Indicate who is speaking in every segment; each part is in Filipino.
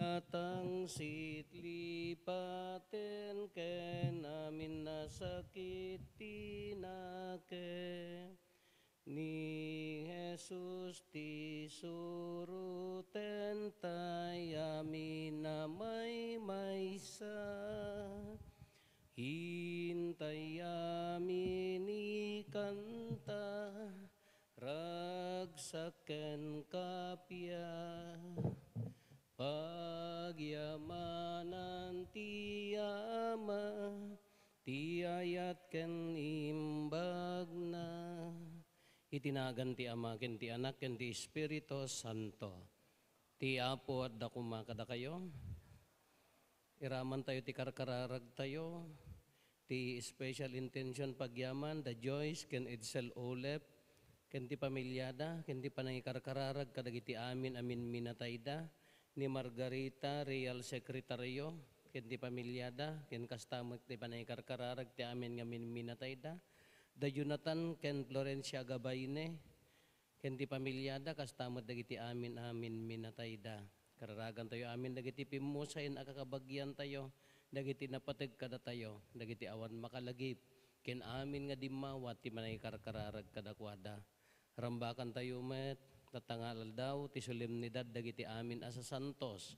Speaker 1: Atang sitlipaten ken amin nasakit tinake ni Jesus ti suruten tayamin na may maysa hintayamin ikanta ragsaken kapya pagyamanan ti Ama, ti ayat ken imbag na. Itinagan ti Ama ken ti Anak ken ti Espiritu Santo. Ti Apo at dakuma kada kayo. Iraman tayo ti karkararag tayo. Ti special intention pagyaman, the joys ken Edsel Olep, ken ti pamilyada, ken ti panangikarkararag kadagiti amin minatayda, ni Margarita, Real Secretario, ken ti pamilyada, ken kastamot ti panaykarkararag ti amin nga minatayda, da Jonathan ken Florencia Gabayne, ken ti pamilyada, kastamot dagiti amin minatayda. Kararagan tayo amin dagiti pimusain akakabagyan tayo, dagiti napateg kada tayo, dagiti awan makalagip, ken amin nga dimawat ti panaykarkararag kadakwada. Rambakan tayo met, tatangalal daw ti solemnidad dagiti amin asa santos.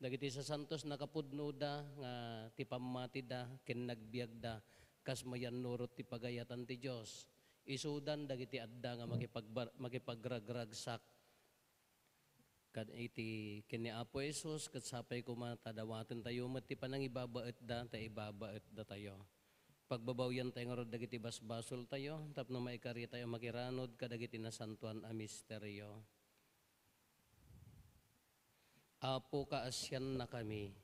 Speaker 1: Dagiti sa santos nakapudno da nga ti pammatida ken nagbiagda kas mayan nurot ti pagayatan ti Dios. Isudan dagiti adda nga makipagragragsak kad iti ken ni Apo Jesus ket sapay kumatadawaten tayo met ti panangibabaet da ta ibabaet da tayo. Pagbabawyan tayo nga dagiti basbasol tayo, tapno maikari tayo makiranod kadagiti nasantuan a misteryo. Apo kaasyan na kami.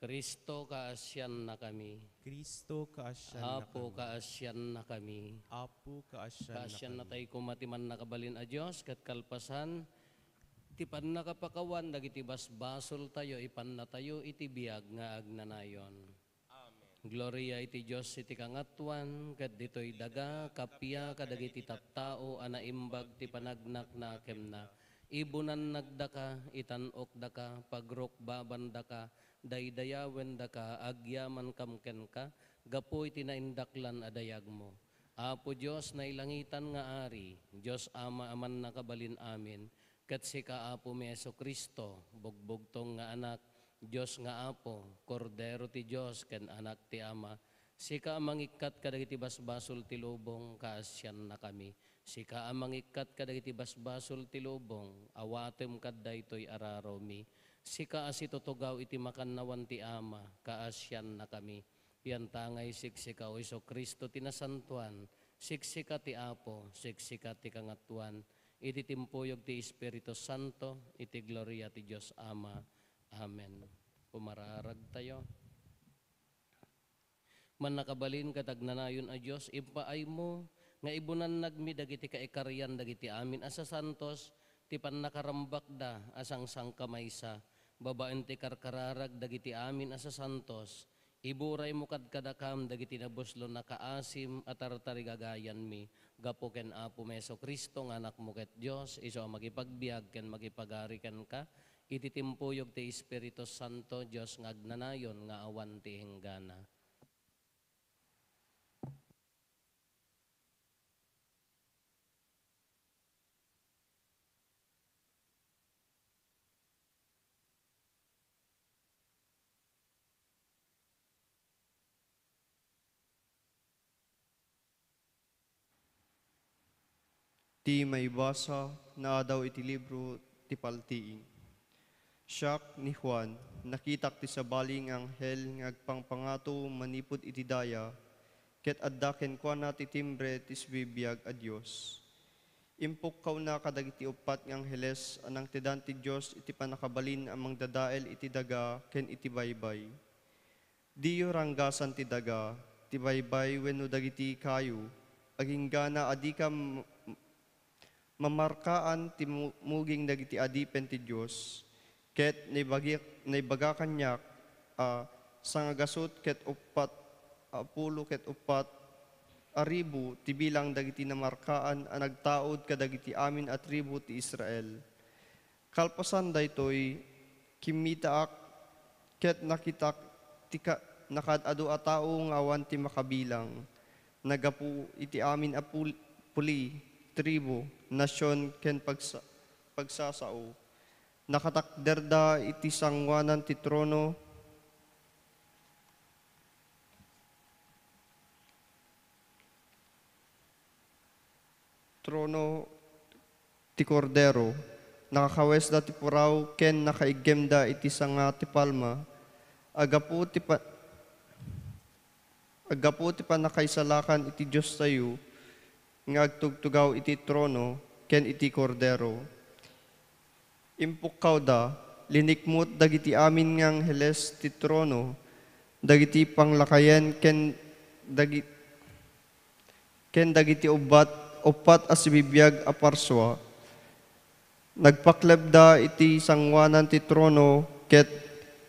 Speaker 1: Kristo kaasyan na kami.
Speaker 2: Kristo kaasyan na
Speaker 1: Apo
Speaker 2: kami.
Speaker 1: kaasyan na kami.
Speaker 2: Apo
Speaker 1: Kaasyan na
Speaker 2: kami.
Speaker 1: tayo kumatiman nakabalin a Diyos, kat kalpasan, tipan nakapakawan, dagiti basbasol tayo, ipan na tayo itibiyag nga agnanayon. Gloria iti Diyos iti kangatuan, kad dito'y daga, kapya, kadagiti tattao, anaimbag ti panagnak na kemna. Ibunan nagdaka, itanok daka, pagrok baban daka, daydayawen daka, agyaman kamken ka, gapoy tinaindaklan adayag mo. Apo Diyos na ilangitan nga ari, Diyos Ama aman nakabalin amin, kat sika Apo Meso Kristo, bugbugtong nga anak, Diyos nga Apo, Kordero ti Diyos, ken anak ti Ama, sika amangikat kadagiti basbasol ti lubong, kaasyan na kami. Sika amangikat kadagiti basbasol ti lubong, awatem kadday toy araromi. Sika asitutugaw iti makannawan ti Ama, kaasyan na kami. Yan tangay siksika o Iso Kristo tinasantuan, siksika ti Apo, siksika ti kangatuan, iti timpuyog ti Espiritu Santo, iti gloria ti Diyos Ama. Amen. Pumararag tayo. Man nakabalin katagnanayon a Diyos, impaay mo, nga ibunan nagmi dagiti kaikaryan dagiti amin asa santos, ti pan nakarambak da asang sangkamaysa, babaen ti karkararag dagiti amin asa santos, iburay mo kadkadakam dagiti nabuslo na kaasim at tartarigagayan mi, gapo ken Apo Meso Kristo nga anak mo ket Diyos, iso magipagbiag ken magipagari ken ka, iti timpuyog ti Espiritu Santo, Diyos nga agnanayon nga awan ti hinggana.
Speaker 3: Ti may basa na daw iti libro ti paltiing. Siak ni Juan, nakitak ti sabaling anghel nga agpangpangato manipod iti daya, ket addaken kuana ti timbre ti bibiyag a Dios. Impok kaw na kadagiti upat nga angheles anang tidan ti Dios iti panakabalin amang dadael iti daga ken iti baybay. Diyo ranggasan ti daga, ti baybay wenno dagiti kayo, aginggana adi ka mamarkaan ti muging dagiti adipen ti Dios, ket naibaga kanyak sangagasot ket upat apulo ket upat aribu ti bilang dagiti namarkaan a nagtaod kadagiti amin at tribu ti Israel. Kalpasan daytoy Kimitaak ket nakitak nakadado a tao nga awan ti makabilang. Nagapu iti amin a puli, tribo, nasyon ken pagsasao. Nakatakderda iti sangwanan ti trono, ti kordero. Nakakawes da ti puraw ken nakaigem da iti sanga ti palma. Agapu ti panakaisalakan iti Diyos tayo, nga agtugtugaw iti trono, ken iti kordero. Impukkaw da, linikmut dagiti amin ngang heles ti trono, dagiti panglakayen, ken dagiti upat as bibiyag a parswa. Nagpakleb da iti sangwanan ti trono, ket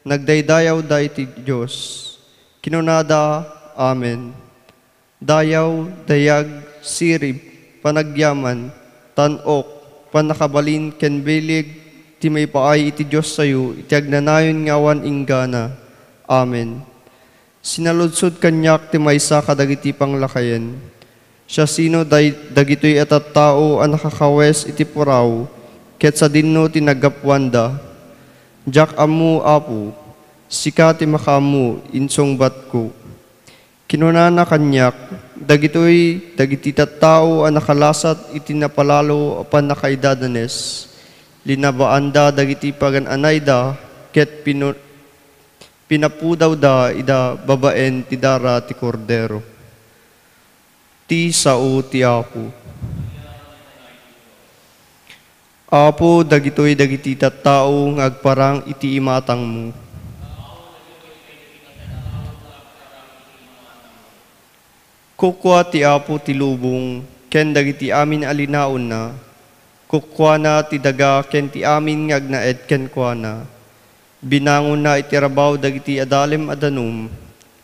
Speaker 3: nagdaydayaw da iti Diyos. Kinunada, Amen. Dayaw, dayag, sirib, panagyaman, tanok, panakabalin, ken bilig, ti may paay iti Diyos sayo, iti agnanayon ngawan inggana. Amen. Sinaludsod kanyak ti maysa kadagiti panglakayen. Siya sino dagitoy atat tao ang nakakawes iti puraw, ket sa dinno ti nagapwanda. Jak amu apu, sika ti makamu, insong batko. Kinunana kanyak, dagiti tattao ang nakalasat iti napalalo apan nakaidadanes. Linabaanda dagiti pagananayda, ket pinapudaw da ida babaen ti dara ti kordero. Ti sao ti Apo. Apo, dagiti tattao nga agparang iti imatang mo. Kukwa ti Apo ti lubong, ken dagiti amin alinaon na. Kukwa na ti daga, ken ti amin nga agnaed ken kwa na. Binangon na iti rabaw dagiti adalem adanum,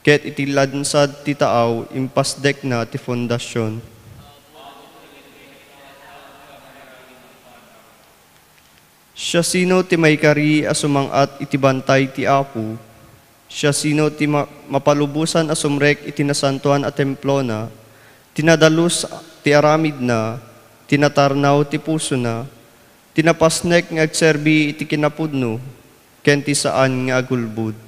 Speaker 3: ket iti lansad ti taaw, impasdek na ti fondasyon. Siya sino ti may kari asumangat iti bantay ti Apo. Siya sino ti mapalubusan asumrek iti nasantuan a templo na. Tinadalus ti aramid na, tinatarnaw ti puso na, tinapasnek nga agserbi iti kinapudno, ken ti saan nga agulbud.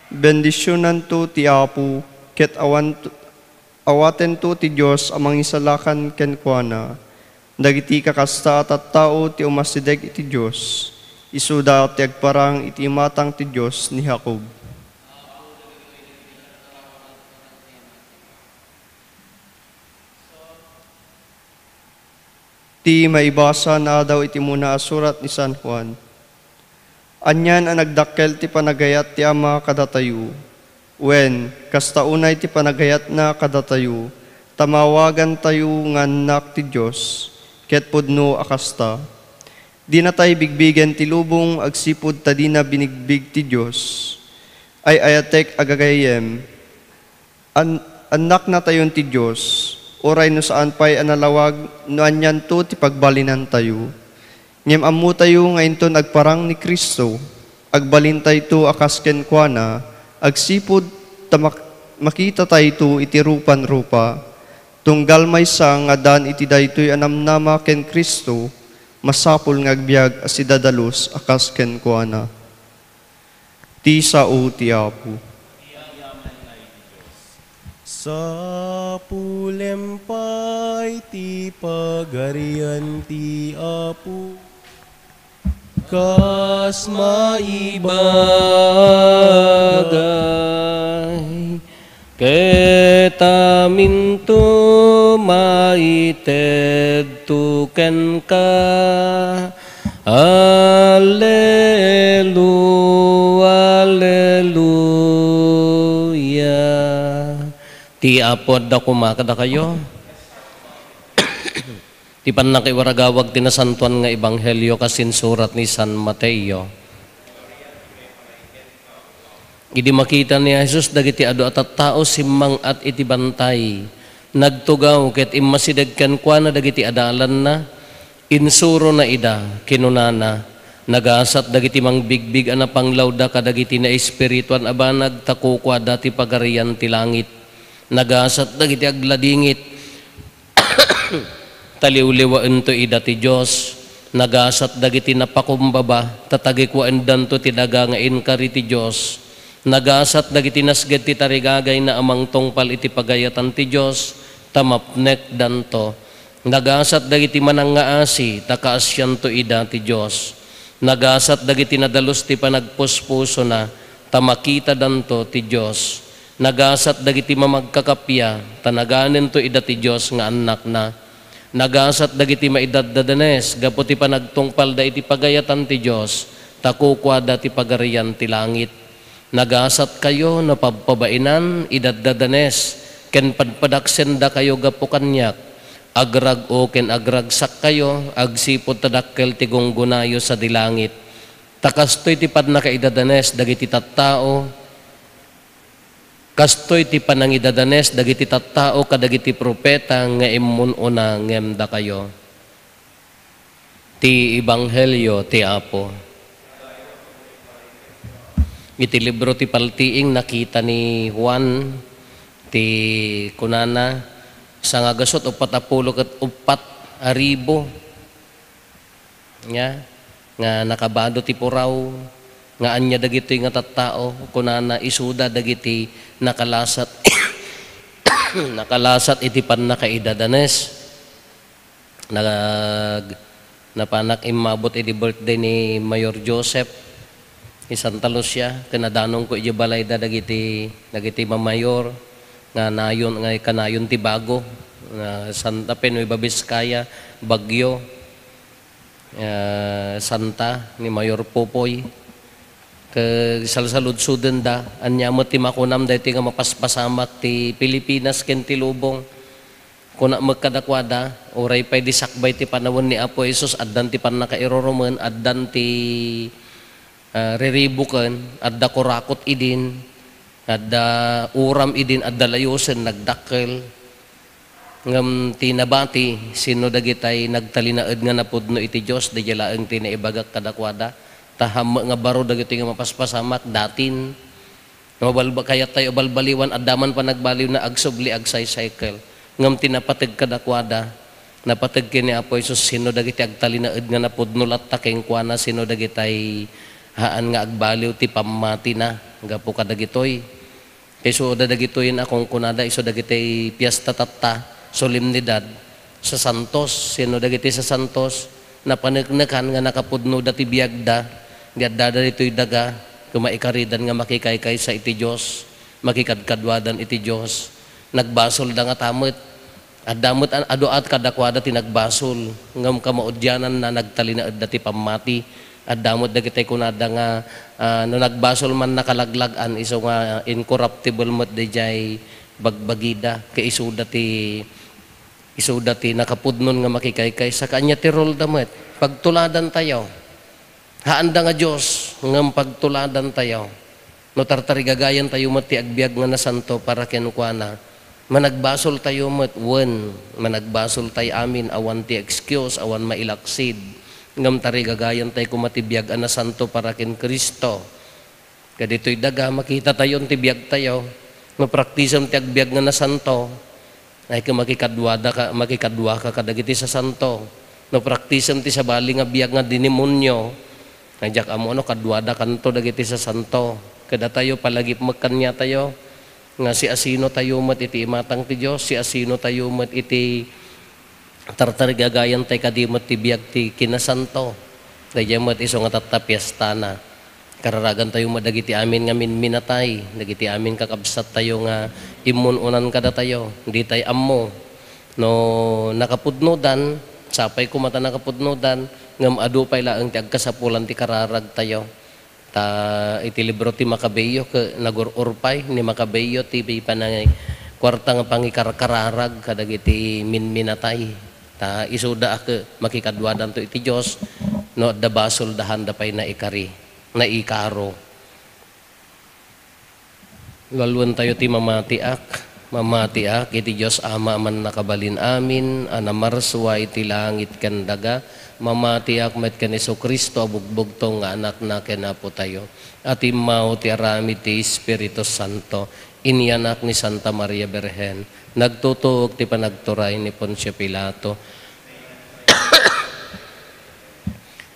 Speaker 3: Bendisyonan to ti Apo, ket awaten to ti Diyos amang isalakan ken kuana. Dagiti kakasta at tao ti umasideg iti Diyos, isuda ti agparang iti imatang ti Diyos ni Jacob. Ti maibasa na daw iti muna asurat ni San Juan. Anyan ang nagdakkel ti panagayat ti ama kadatayo. Wen, kastaunay ti panagayat na kadatayo, tamawagan tayo nga anak ti Diyos, ket pudno akasta. Di na tayo bigbigan ti lubong, agsipod ta di na binigbig ti Diyos. Ay ayatek agagayem, anak na tayon ti Diyos, oray no saan pa'y analawag, no anyan to ti pagbalinan tayo. Ngem amu tayo ngayon to nagparang ni Kristo, agbalin tayo to akas kenkwana, agsipod ta makita tayo to iti rupan-rupa, tunggal may sang nga dan iti daytoy anamnama ken Kristo, masapul nga agbiag as idadalos akas ken kuana. Ti sao ti Apo.
Speaker 2: Sa pulempay ti pagarian ti Apo, kas
Speaker 1: maibagay, ketamin tu maited tu ken ka. Alleluia, alleluia. Ti apod da kumakada kayo. Ti panakiwaragawag tinasantuan nga ebanghelyo kasin surat ni San Mateo. Idi makita ni Jesus dagiti adu at tao simmang at iti bantay. Nagtugaw ket immasideg ken kuana dagiti adalan na. Insuro na ida, kinunana, nagasat dagiti mang bigbig ana panglawda kadagiti na espirituan abanag takukwa dati pagarian ti langit. Nagasat dagiti agladingit, taliwliwaan to ida ti Diyos. Nagasat dagiti napakumbaba, tatagikwaen danto ti daga nga inkari ti Diyos. Nagasat dagiti nasged ti tarigagay na amang tungpal iti pagayatan ti Diyos, tamapnek danto. Nagasat dagiti manangaasi, takaasyan to ida ti Diyos. Nagasat dagiti nadalos ti panagpuspuso na, tamakita danto ti Diyos. Nagasat dagiti mamagkakapya, tanaganen to ida ti Diyos nga anak na. Nagasat dagiti maidadadanes, gapo ti panagtungpal da iti pagayatan ti Diyos, takukwa da ti pagarian ti langit. Nagasat kayo na pagpabainan, idadadanes, ken padpadaksen da kayo gapo kanyak, agrag o ken agragsak kayo, agsipod tadakkel ti gunggunayo sa dilangit. Takastoy ti padnakaidadanes, dagiti tattao, kastoy ti panangidadanes, dagiti tattao kadagiti propeta nga imununa ngem da kayo. Ti Ebanghelyo ti Apo. Iti libro ti Paltiing nakita ni Juan ti kunana sa nga gasot 44,000 nya nga nakabado ti puraw nga anya dagiti nga tattao kunana isuda dagiti nakalasat nakalasat iti pannakaidadanes napanak imabot iti birthday ni Mayor Joseph ni Santa Lucia kanadanong ko iti balay da dagiti mamayor nga nayon nga kanayon ti bago Santa Fe, Nueva Vizcaya, Baguio, Santa ni Mayor Popoy salsalud-suden da anya mo ti makunam dahiti nga mapaspasamak ti Pilipinas ken ti lubong kuna magkadakwada oray pay di sakbay ti panawon ni Apo Jesus addan ti pannakairoromen addan ti riribuken adda kurakot idin adda uram idin adda layusen nagdakkel ngem ti nabati sino dagitay nagtalinaed nga napudno iti Dios di jalaeng ti naibagak kadakwada taham nga baro dagiti nga mapaspasamak datin mabalba kayat tayo balbaliwan addaman pa nagbaliw na agsubli agsay cycle ngem tinapateg kadakwada napateg kini Apo Jesus sino dagiti agtalinaed nga napudno latta ken kuana sino dagitay haan nga agbaliw ti pamati na gapo kadagitoy iso dagitoy na kung kunada iso dagitay piyesta tatta solemnidad sa Santos sino dagiti sa Santos napaneknekan nga nakapudno dati biagda diadda ditoy daga kumaikaridan nga makikaykay sa iti Dios makikadkadwadan iti Dios nagbasol da nga tamet addamot aduat kadakwada ti nagbasol ngem kamaudyanan na nagtalinaed dati pamati addamot dagiti kunada nga no nagbasol man nakalaglagan iso nga incorruptible met dijay bagbagida kay isuda ti nakapudnon nga makikaykay sa kanya ti rol damet pagtuladan tayo haanda nga Dios ngem pagtuladan tayo no tartarigagayan tayo met ti agbiag nga nasanto para ken kuana managbasol tayo met managbasol tayo amin awan ti excuse awan mailaksid ngem tarigagayan tayo kumatibiyag ana santo para ken Kristo kaditoy daga makita tayo ti biag tayo mapraktisam ti agbiag nga nasanto ay makikadwa ka kadagiti sa santo no praktisam ti sabali nga biag nga dinimonyo najak amo no kadwada kanto dagiti sa santo kada tayo palagi magkanya tayo nga si asino tayo met iti imatang ti Dios si asino tayo met iti tartarigagayan tayo kadimot ti biag ti kinasanto dayjay met iso nga tattapiesta na kararagan tayo madagiti amin nga minatay dagiti amin kakabsat tayo nga imununan kada tayo hindi tayo ammo no nakapudnodan sapay kumata nakapudnodan ngem adu pay laeng ti agkasapulan ti kararag tayo ta iti libro ti Makabeyo ke nagururpay ni Makabeyo ti panangay kwarta nga pangikarkararag kadagiti minatay ta isuda ke makikadwadan to iti Dios no da basol dahan da pay na ikaro. Lalwan tayo ti mamatiak, Mamatiak iti Diyos Ama man nakabalin amin, anamarsuwa iti langit ken daga, mamatiak met ken Hesu Kristo abugbugto nga anak na ken Apo tayo. At imaw ti aramid ti Espiritu Santo, inianak ni Santa Maria Berhen, nagtutuog ti panagturay ni Poncio Pilato.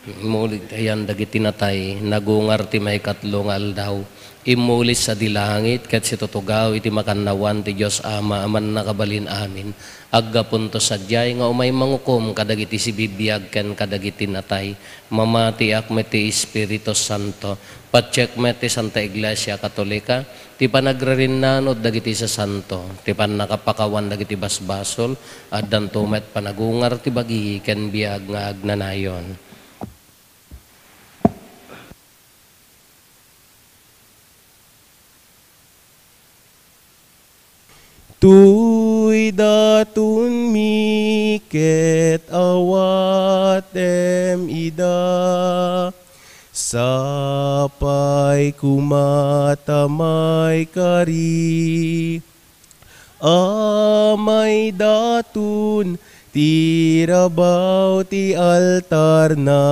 Speaker 1: Imulig tayan dagiti natay, nagungar ti may katlong aldaw. Imulis sa dilangit, kat si tutugaw iti makannawan ti Diyos Ama, aman nakabalin amin. Aggapunto sadyay nga umay mangukom, kadagiti si bibiyag ken kadagiti natay. Mamatiak met ti Espiritu Santo, patsek met ti Santa Iglesia Katolika, ti panagrarinanod dagiti sa Santo, ti panakapakawan dagiti basbasol, at dantumet panagungar ti bagi ken biag nga agnanayon.
Speaker 2: Tuy datun mi ket awatem ida, sapay kumatamay kari. Amay datun tirabaw ti altar na,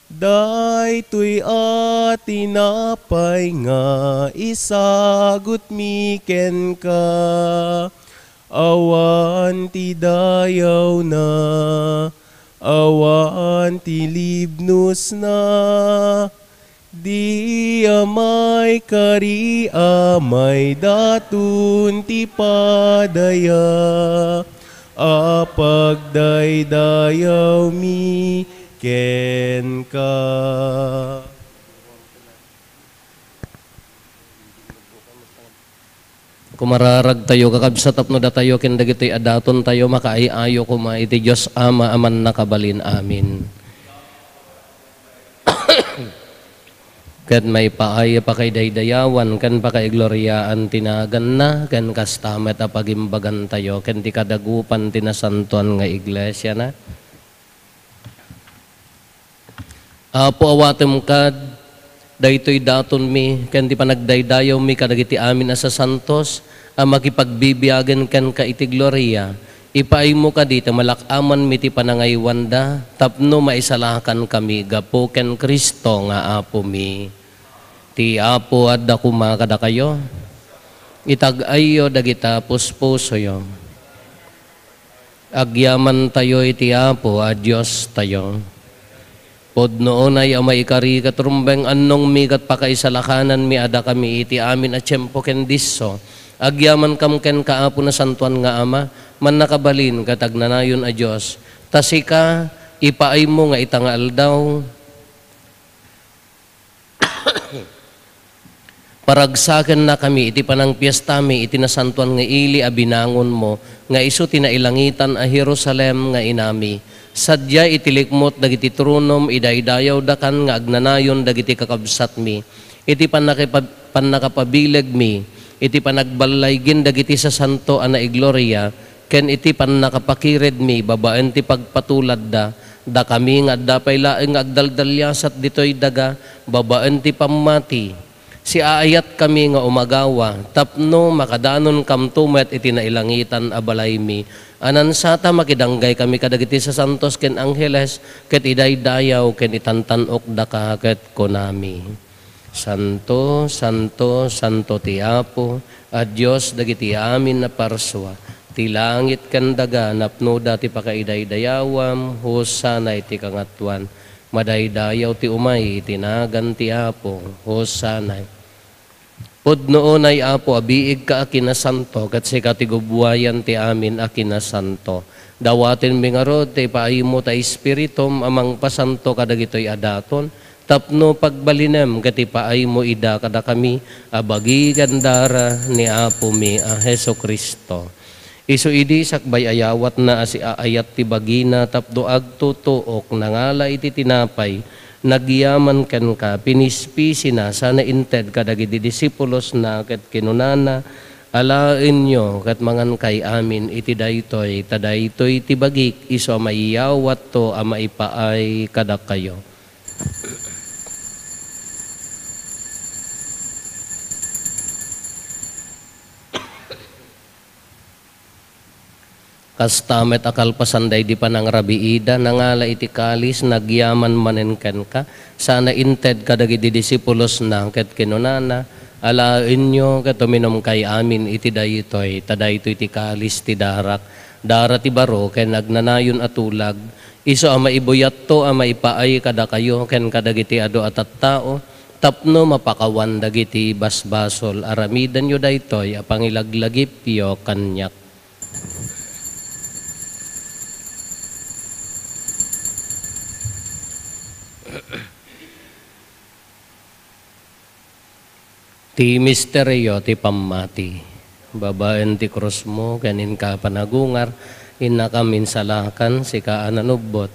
Speaker 2: daytoy atinapay nga isagut mi ken ka. Awan ti dayaw na, awan ti libnus na, di amay kari amay datun ti padaya. Apagdaydayaw mi ken ka.
Speaker 1: Kumararag tayo, kakabsat tapno da tayo, ken dagitoy adaton tayo, makaiayo kuma iti Diyos Ama aman nakabalin amin. Ken may paaya pa kay daydayawan, ken pa kay gloryaan tinagan na, ken kastamet apagimbagan tayo, ken ti kadagupan tinasantuan nga iglesia na. Apo awatem kad, daytoy daton mi, ken ti panagdaydayaw mi kadagiti amin asa santos, makipagbibiyagan ken ka iti gloria. Ipaay mo ka dito, malakaman mi ti panangaywanda, tapno maisalakan kami, gapo ken Kristo nga Apo mi. Ti Apo adda kumakada kayo, itag-ayo dagita puspuso yo. Agyaman tayo iti Apo, a Diyos tayo. Pod noon ay amay ikari katrumbeng annong mi kat pakaisalakanan mi ada kami iti amin at tiyempo ken disso. Agyaman kam ken kaapo na santuan nga Ama, man nakabalin katagnanayon a Diyos. Tasika, ipaay mo nga itangal daw. Paragsaken na kami iti panang piyesta mi iti nasantuan nga ili a binangon mo, nga isu tinailangitan a Jerusalem nga inami. Sadya itilikmot dagiti trunom idaydayaw dakan nga agnanayon dagiti kakabsat mi. Iti panakapabileg mi, iti panagballaygin dagiti sa santo ana igloria, ken iti panakapakired mi, babaen ti pagpatulad da kami nga dapay laeng agdaldalyasat ditoy daga, babaen ti pamati. Si aayat kami nga umagawa, tapno makadanon kam tumet iti nailangitan abalay mi. Anansata makidanggay kami kadagiti sa santos ken angheles, ket idaydayaw ken itantanok daka ket konami. Santo, Santo, Santo ti Apo, a Dios dagiti amin na parswa. Ti langit ken daga napno dati pakaidaydayawam, hosana iti kangatuan. Madaydayaw ti umay tinagan ti Apo, hosana. Pod noon ay Apo, abiig ka akinasanto, kat si katigubuayan ti amin akinasanto. Dawatin mingarod, ti paaymo ta Espiritum, amang pasanto kadagitoy adaton, tapno pagbalinem, kati paaymo ida kada kami, abagi gandara ni Apo mi a Heso Kristo. Isu idi sakbay ayawat na asi aayat ti bagina, tapdo agtutuok, nangala iti tinapay, nagyaman ken ka, pinispisi na, sana inted kadagiti disipulos na, ket kinunana, alain nyo, ket mangan kay amin, iti daytoy, tadaytoy tibagik, iso maiyawat to, maipaay kada kayo. Kastamet akalpasanday di pa ng rabiida, nangala iti kalis, nagyaman manenken ka, sana inted kadagiti disipulos na, ket kinunana, alain nyo, ket uminom kay amin iti daytoy, tadaytoy iti kalis ti darak, dara ti baro, ken nagnanayon atulag, iso ama ibuyat to, ama ipaay kada kayo, ken kadagiti ado atat tao, tapno mapakawan dagiti basbasol, aramidan nyo daytoy, apangilaglagip yo kanyak. Ti misteryo ti pamati, babaen ti krus mo, kanin ka panagungar, inakamin salakan, si kaananubot.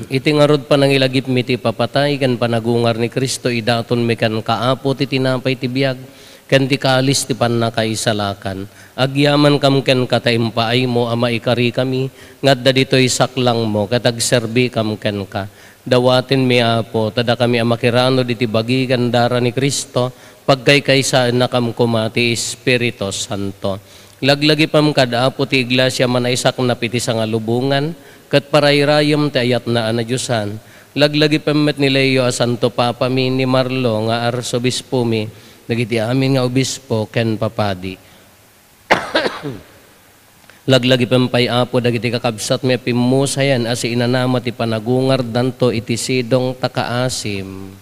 Speaker 1: Iti ngarod pa nang ilagip mi ti papatay, kan panagungar ni Kristo, idaton mi kan kaapo ti tinapay ti biyag, kan ti kalis ti panakaisalakan. Agyaman kam ken kataimpaay mo, ama ikari kami, ngadda dito'y saklang mo, katagserbi kam ken ka. Dawatin mi apo, tada kami amakirano diti bagi gandara ni Kristo, pagkaykaysaan na kam kumati Espiritu Santo. Laglagi pam kadaapo ti iglesia manaisak na piti sa ngalubungan, kat parayrayam ti ayat na anadyusan. Laglagi pam met ni Leo a Santo Papa mi ni Marlo nga arsobispo mi, nagiti amin nga obispo ken papadi. Laglagi pampay apo dagiti kakabsat mi pimusayan asi inanama ti panagungar danto iti sidong takaasim.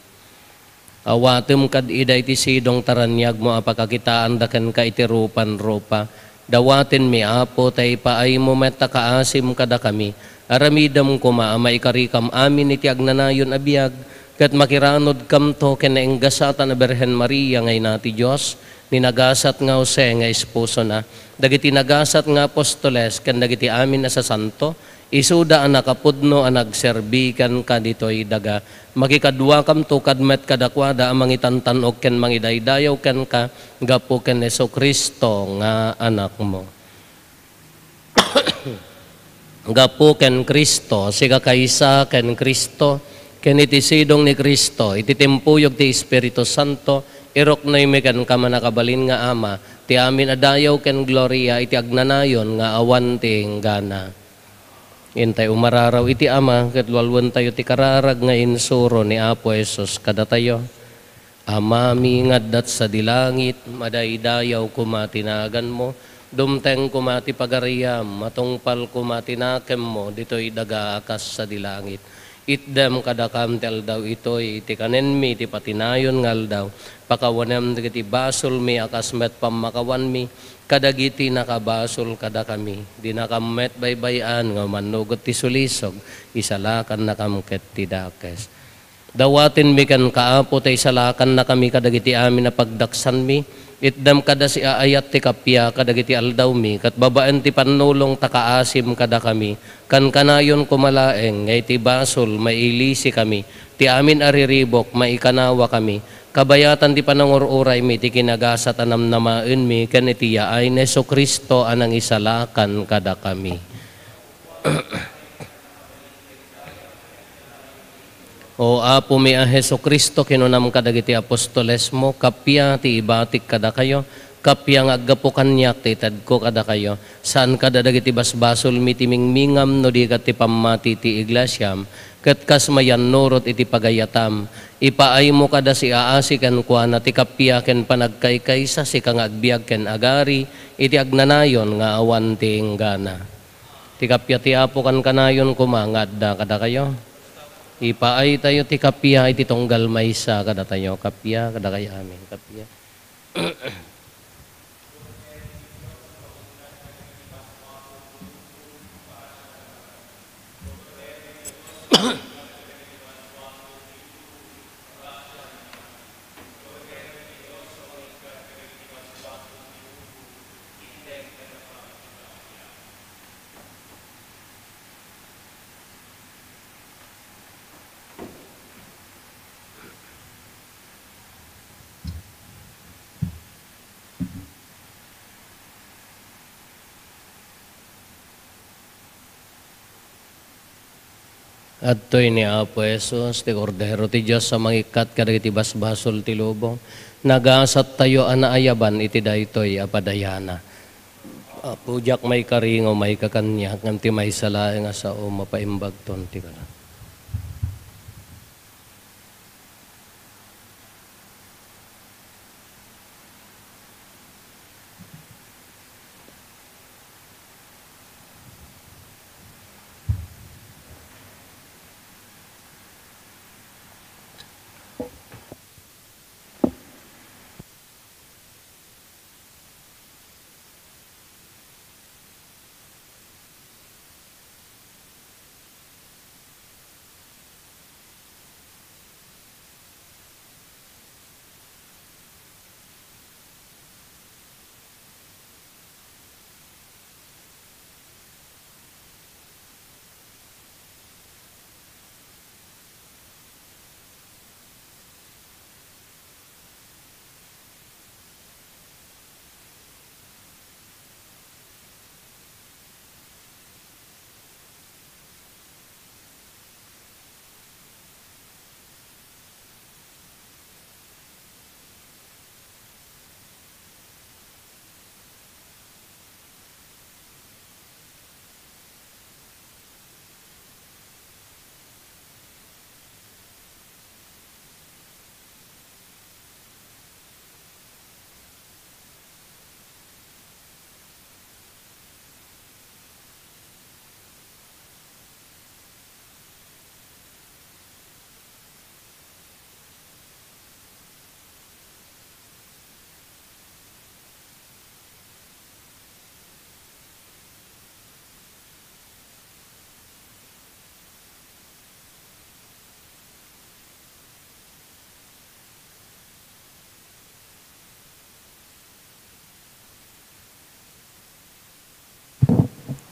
Speaker 1: Awatem kad ida iti sidong taranyag mo apakakitaan daken ka iti rupan-rupa. Dawatin mi apo tay paay mo met takaasim kada kami. Aramidam kuma ama ikarikam amin iti agnanayon abiyag ket makiranod kam to ken naenggasatan a Birhen Maria ngay nati Dios. Ninagasat nga Jose nga esposo na, dagiti nagasat nga apostoles, kan dagiti amin na sa santo, isuda ang nakapudno ang nagserbikan ka dito'y daga. Makikadwa kam to kadmet kadakwada ang mangitantanog ken mangidaydayaw ken ka, gapo ken Jesu-Kristo nga anak mo. Gapo ken Kristo, siga kaysa ken Kristo, ken iti sidong ni Kristo, iti timpuyog ti Espiritu Santo, irok na imikan ka manakabalin nga ama, ti amin adayaw ken gloria, iti agnanayon nga awan ti gana. Intay umararaw iti ama, katlualwan tayo ti kararag nga insuro ni Apo Jesus kada tayo. Ama mi ngaddat sa dilangit, madaydayaw kumatinagan mo, dumteng kumati pagariyam, matungpal kumatinakem mo, dito'y daga akas sa dilangit. Itdem kadakam tel daw ito'y iti kanen mi, iti patinayon ngal daw, pakawanem dagiti basol mi, akas met pamakawan mi, kadagiti nakabasol kada kami, di nakamet baybayan, nga manugot ti sulisog, isalakan na kamket ti dakes. Dawatin mi kan kaapo tay salakan na kami kadagiti amin na pagdaksan mi, itdam kada si aayat ti kapya kadagiti aldaw mi, kat babaen ti panulong takaasim kada kami, kan kanayon kumalaeng, ngay ti basol mailisi kami, ti amin ariribok maikanawa kami, kabayatan ti panangururay mi, ti kinagasat anam namaen mi, kan iti yaay ni Jesu-Kristo anang isalakan kada kami. O Apo mi a Jesu-Kristo, kinunam kadagiti apostoles mo, kapya ti ibatik kada kayo, kapya nga aggapo kanyak ti tadko kada kayo, saan kada dagiti basbasol mi timingmingam no di kat ti pamati ti iglesyam, ket kas mayan nurot iti pagayatam, ipaay mo kada si aasi ken kuana ti kapya ken panagkaykaysa si kang agbiag ken agari, iti agnanayon nga awan ti inggana. Ti kapya ti Apo kan kanayon kumangadda kada kayo. Ipaay tayo ti kapya iti tunggal maysa kada tayo kapya kada kayo amin kapya. At to'y ni Apo Jesus, ti Kordero ti Diyos sa mangikat kadagiti basbasol ti lubong, nagasat tayo anaayaban iti daytoy apadayana. Pujak may karingo, may kakanya, nganti may sala nga sa o mapaimbag ton, ti ka na.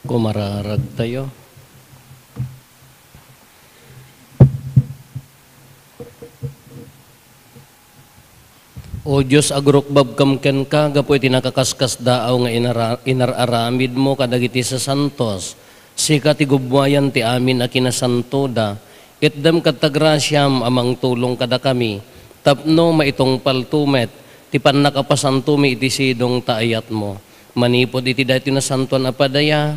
Speaker 1: Kumararag tayo. O Diyos, agrukbab kamken ka, gapoy tinakakaskas daaw nga inararamid mo kadagiti sa santos. Sika ti gubwayan ti amin a kinasantoda. Itdam katagrasyam amang tulong kada kami. Tapno maitong paltumet, ti pannakapasantumi iti sidong taayat mo. Manipod iti dati na santuan apadaya,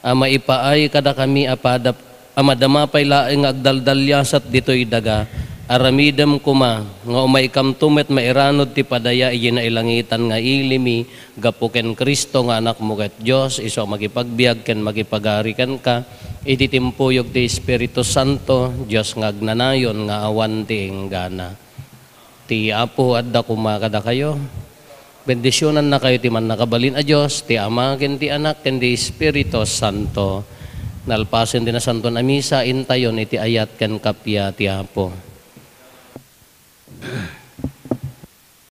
Speaker 1: maipaay kada kami apadap, amadamapay laeng agdaldalyasat dito'y daga. Aramidam kuma, nga umaikam tumet mairanod ti padaya iyanailangitan nga ilimi, gapuken Kristo nga anak mo ket Diyos, iso makipagbiag ken makipagarikan ka, iti timpuyog ti Espiritu Santo, Diyos nga agnanayon nga awan ti enggana. Ti Apo adda kumakada kayo. Bendisyonan na kayo ti man nakabalin a Diyos, ti Ama ken ti Anak ken ti Espiritu Santo. Nalpasen din na santo na misa, intayon iti ayat ken kapya ti Apo.